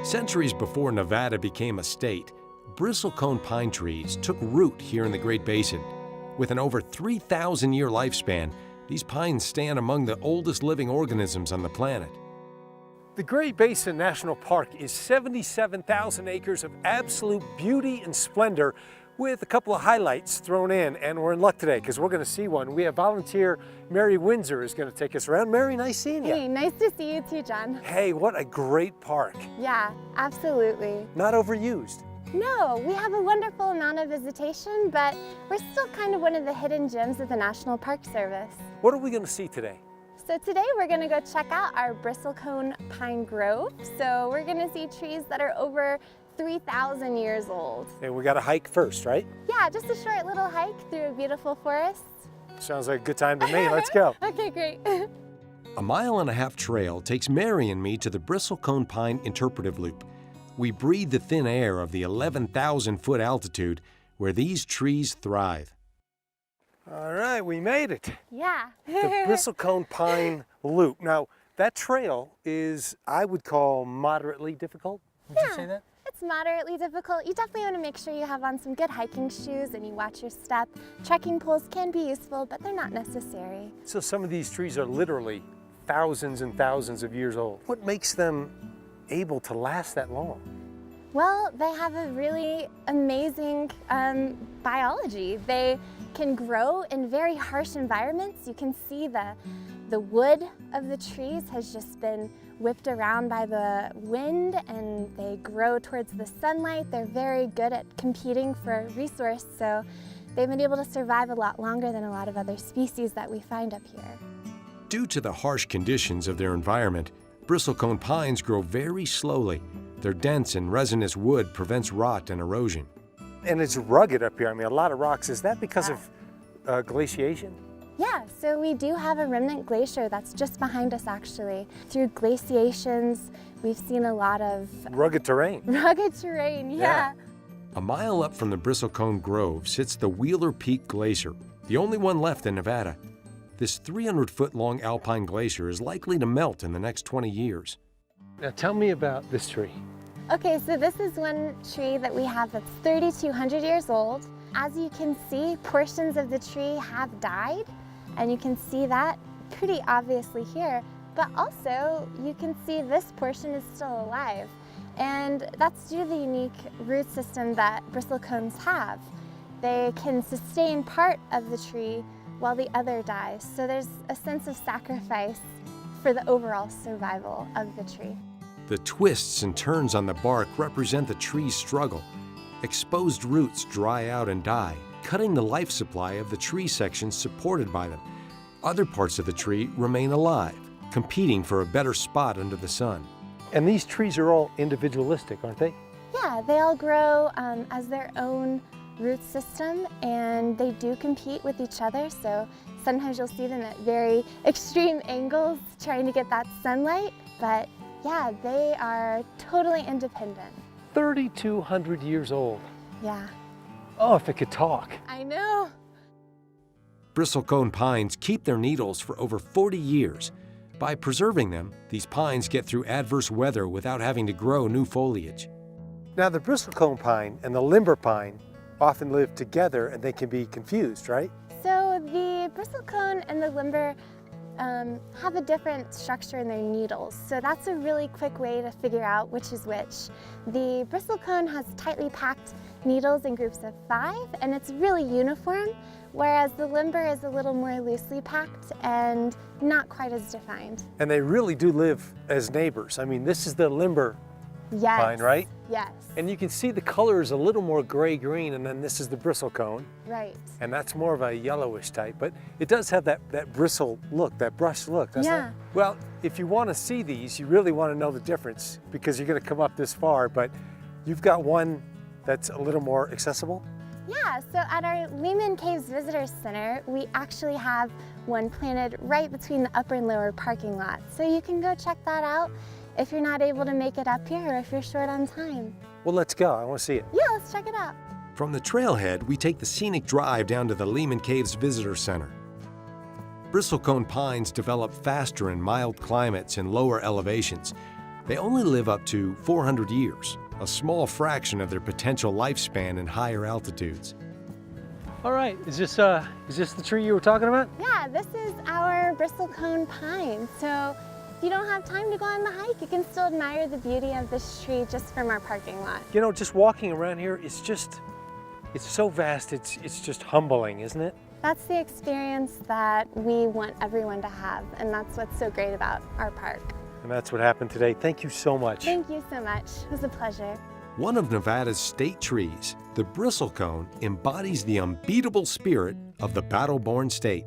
Centuries before Nevada became a state, bristlecone pine trees took root here in the Great Basin. With an over 3,000-year lifespan, these pines stand among the oldest living organisms on the planet. The Great Basin National Park is 77,000 acres of absolute beauty and splendor, with a couple of highlights thrown in, and we're in luck today because we're going to see one. We have volunteer Mary Windsor is going to take us around. Mary, nice seeing you. Hey, nice to see you too, John. Hey, what a great park. Yeah, absolutely. Not overused. No, we have a wonderful amount of visitation, but we're still kind of one of the hidden gems of the National Park Service. What are we going to see today? So today we're going to go check out our Bristlecone Pine Grove. So we're going to see trees that are over 3,000 years old. And we got to hike first, right? Yeah, just a short little hike through a beautiful forest. Sounds like a good time to me. Let's go. Okay, great. A 1.5-mile trail takes Mary and me to the Bristlecone Pine Interpretive Loop. We breathe the thin air of the 11,000-foot altitude where these trees thrive. All right, we made it. Yeah. The Bristlecone Pine Loop. Now, that trail is, I would call, moderately difficult. Would you say that? It's moderately difficult. You definitely want to make sure you have on some good hiking shoes and you watch your step. Trekking poles can be useful, but they're not necessary. So some of these trees are literally thousands and thousands of years old. What makes them able to last that long? Well, they have a really amazing biology. They can grow in very harsh environments. You can see the wood of the trees has just been whipped around by the wind, and they grow towards the sunlight. They're very good at competing for a resource, so they've been able to survive a lot longer than a lot of other species that we find up here. Due to the harsh conditions of their environment, bristlecone pines grow very slowly. Their dense and resinous wood prevents rot and erosion. And it's rugged up here. I mean, a lot of rocks. Is that because of glaciation? Yeah, so we do have a remnant glacier that's just behind us actually. Through glaciations, we've seen a lot of rugged terrain. Rugged terrain, yeah. A mile up from the Bristlecone Grove sits the Wheeler Peak Glacier, the only one left in Nevada. This 300-foot-long alpine glacier is likely to melt in the next 20 years. Now tell me about this tree. Okay, so this is one tree that we have that's 3,200 years old. As you can see, portions of the tree have died, and you can see that pretty obviously here, but also you can see this portion is still alive. And that's due to the unique root system that bristlecones have. They can sustain part of the tree while the other dies. So there's a sense of sacrifice for the overall survival of the tree. The twists and turns on the bark represent the tree's struggle. Exposed roots dry out and die, cutting the life supply of the tree sections supported by them. Other parts of the tree remain alive, competing for a better spot under the sun. And these trees are all individualistic, aren't they? Yeah, they all grow as their own root system, and they do compete with each other. So sometimes you'll see them at very extreme angles trying to get that sunlight, but yeah, they are totally independent. 3,200 years old. Yeah. Oh, if it could talk. I know. Bristlecone pines keep their needles for over 40 years. By preserving them, these pines get through adverse weather without having to grow new foliage. Now, the bristlecone pine and the limber pine often live together, and they can be confused, right? So the bristlecone and the limber have a different structure in their needles. So that's a really quick way to figure out which is which. The bristlecone has tightly packed needles in groups of 5, and it's really uniform, whereas the limber is a little more loosely packed and not quite as defined. And they really do live as neighbors. I mean, this is the limber pine, right? Yes. And you can see the color is a little more gray-green, and then this is the bristlecone. Right. And that's more of a yellowish type, but it does have that bristle look, that brush look, doesn't it? Well, if you want to see these, you really want to know the difference because you're going to come up this far, but you've got one that's a little more accessible? Yeah, so at our Lehman Caves Visitor Center, we actually have one planted right between the upper and lower parking lots. So you can go check that out if you're not able to make it up here or if you're short on time. Well, let's go. I want to see it. Yeah, let's check it out. From the trailhead, we take the scenic drive down to the Lehman Caves Visitor Center. Bristlecone pines develop faster in mild climates and lower elevations. They only live up to 400 years, a small fraction of their potential lifespan in higher altitudes. All right, is this the tree you were talking about? Yeah, this is our bristlecone pine. So if you don't have time to go on the hike, you can still admire the beauty of this tree just from our parking lot. You know, just walking around here, it's so vast, it's just humbling, isn't it? That's the experience that we want everyone to have, and that's what's so great about our park. And that's what happened today. Thank you so much. Thank you so much. It was a pleasure. One of Nevada's state trees, the bristlecone, embodies the unbeatable spirit of the battle-born state.